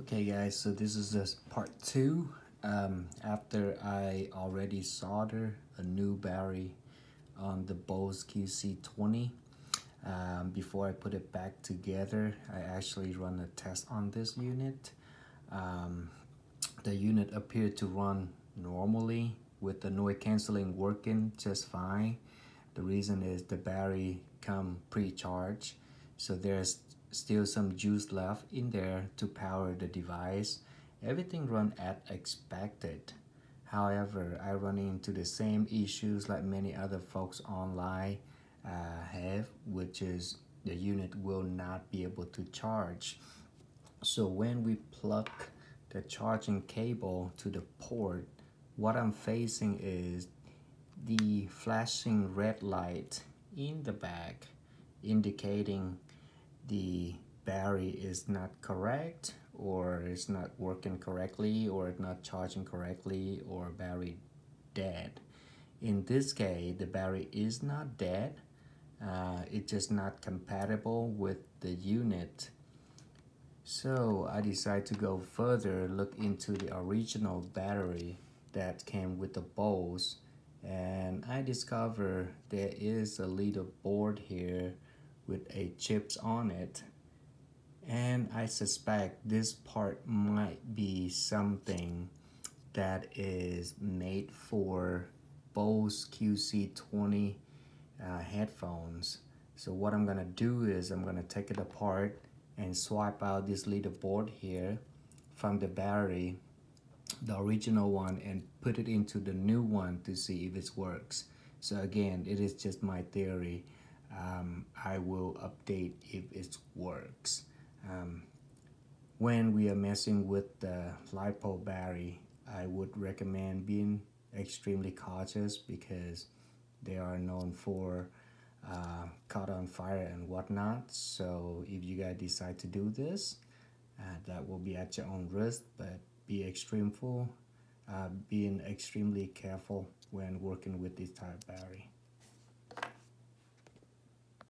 Okay guys, so this is just part 2 after I already soldered a new battery on the Bose QC20. Before I put it back together, I actually run a test on this unit. The unit appeared to run normally with the noise cancelling working just fine. The reason is the battery come pre-charged, so there's still some juice left in there to power the device. Everything run as expected. However, I run into the same issues like many other folks online have, which is the unit will not be able to charge. So when we plug the charging cable to the port, what I'm facing is the flashing red light in the back indicating the battery is not correct, or it's not working correctly, or it's not charging correctly, or battery dead. In this case, the battery is not dead. It's just not compatible with the unit. So I decided to go further, look into the original battery that came with the Bose, and I discovered there is a little board here with a chips on it, and I suspect this part might be something that is made for Bose QC20 headphones. So what I'm gonna do is I'm gonna take it apart and swap out this little board here from the battery, the original one, and put it into the new one to see if it works. So again, it is just my theory. I will update if it works. When we are messing with the LiPo battery, I would recommend being extremely cautious because they are known for caught on fire and whatnot. So if you guys decide to do this, that will be at your own risk, but be being extremely careful when working with this type of battery.